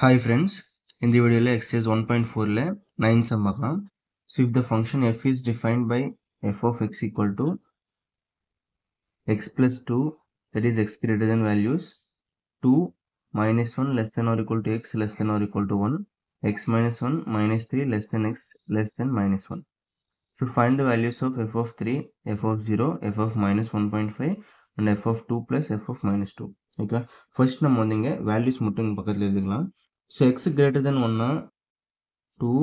Hi friends, in the video exercise 1.4 9 sum பார்க்கலாம். So if the function f is defined by f of x equal to x plus 2, that is x greater than values 2 minus 1 less than or equal to x less than or equal to 1, x minus 1 minus 3 less than x less than minus 1. So find the values of f of 3, f of 0, f of minus 1.5 and f of 2 plus f of minus 2. Okay, first நம்ம வந்து இங்க values மட்டும் இங்க பக்கத்துல எழுதிக்கலாம். So x greater than 1 2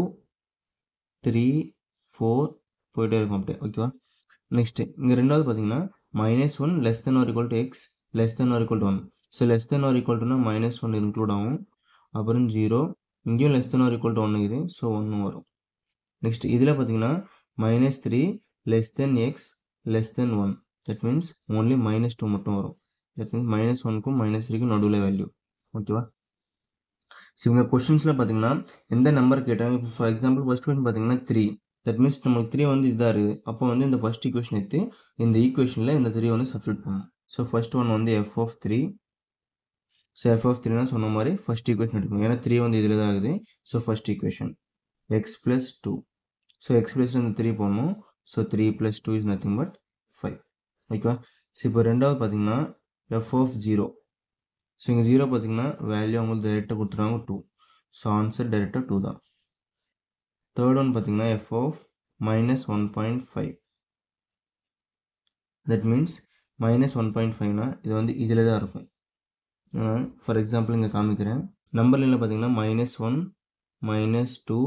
3 4 போயிட்டே இருக்கும் அப்படியே. ஓகேவா, நெக்ஸ்ட் இங்க ரெண்டாவது பார்த்தீங்கன்னா -1 less than or equal to x less than or equal to 1. So less than or equal to -1 include ஆகும். அப்புறம் 0, இங்கேயும் less than or equal to 1 இருக்குது, ஸோ 1 வரும். நெக்ஸ்ட் இதில் பார்த்தீங்கன்னா -3 less than x less than 1, that means only -2 மட்டும் வரும். that means -1க்கும் -3க்கும் நடுவில் வேல்யூ. ஓகேவா, ஸோ இவங்க கொஸ்டின்ஸில் பார்த்தீங்கன்னா எந்த நம்பர் கேட்டாங்க. இப்போ ஃபார் எக்ஸாம்பிள் ஃபர்ஸ்ட் கொஸ்டின் பார்த்தீங்கன்னா 3, தட் மீன்ஸ் நம்மளுக்கு 3 வந்து இதாக இருக்குது. அப்போ வந்து இந்த ஃபர்ஸ்ட் ஈக்குவேஷன் எடுத்து இந்த ஈக்குவேஷனில் இந்த 3 வந்து சப்ஸ்டியூட் பண்ணணும். ஸோ ஃபர்ஸ்ட் ஒன் வந்து F of 3. So F of 3னா சொன்ன மாதிரி ஃபர்ஸ்ட் ஈக்குவேஷன் எடுக்கணும், ஏன்னா 3 வந்து இதில் தான் ஆகுது. So first equation X plus 2. So X plus இந்த 3 போடணும். So 3 + 2 is nothing but 5. ஓகேவா, ஸோ இப்போ ரெண்டாவது பார்த்தீங்கன்னா எஃப் ஆஃப் 0. ஸோ இங்கே 0 பார்த்தீங்கன்னா வேல்யூ அவங்களுக்கு டைரெக்டாக கொடுத்துருவாங்க 2. ஸோ ஆன்சர் டைரெக்டாக 2 தான். தேர்ட் ஒன் பார்த்தீங்கன்னா எஃப் ஆஃப் -1.5. தட் மீன்ஸ் -1.5னா இது வந்து இதில் தான் இருக்கும். ஃபார் எக்ஸாம்பிள் இங்கே காமிக்கிறேன். நம்பர் லைனில் பார்த்தீங்கன்னா -1 -2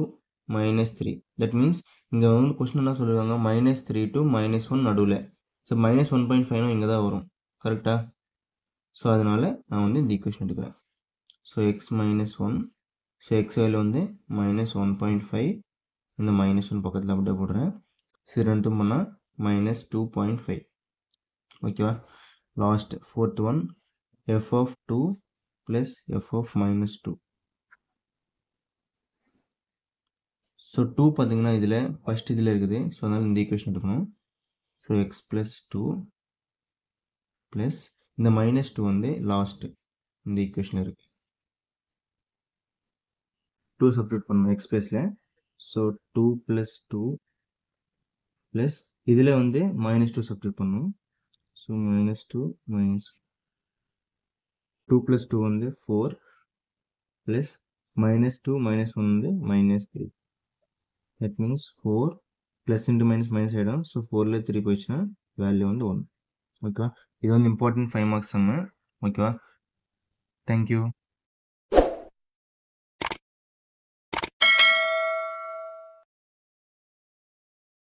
-3. தட் மீன்ஸ் இங்கே வந்து கொஸ்டின் என்ன சொல்லிடுவாங்க, -3 to -1 நடுவில். ஸோ -1.5னா இங்கே தான் வரும். கரெக்டாக? ஸோ அதனால் நான் வந்து இந்த ஈக்குவேஷன் எடுக்கிறேன். So X -1, so X value வந்து -1.5, இந்த -1 பக்கத்தில் அப்படியே போடுறேன். ஸோ ரெண்டும் பண்ணால் -2.5. ஓகேவா, last fourth one f of 2 plus f of -2. So 2 பார்த்தீங்கன்னா இதில் ஃபஸ்ட் இதில் இருக்குது, ஸோ அதனால் இந்த ஈக்குவேஷன் எடுக்கணும். ஸோ எக்ஸ் ப்ளஸ் 2 ப்ளஸ் இந்த -2 வந்து லாஸ்ட்டு இந்த ஈக்குவேஷன் இருக்குது. 2 சப்ஸ்டியூட் பண்ணணும் எக்ஸ் ப்ளஸில். ஸோ 2 + 2 ப்ளஸ் இதில் வந்து -2 சப்ஸ்டியூட் பண்ணணும். ஸோ -2 2 + 2 வந்து 4 ப்ளஸ் -2 -1 வந்து -3. That means 4 plus into minus ஆகிடும். ஸோ 4ல் 3 போயிடுச்சுன்னா வேல்யூ வந்து 1. ஓகேவா, இது வந்து இம்பார்ட்டன்ட் 5 மார்க்ஸ் சம்மு. ஓகேவா, தேங்க்யூ.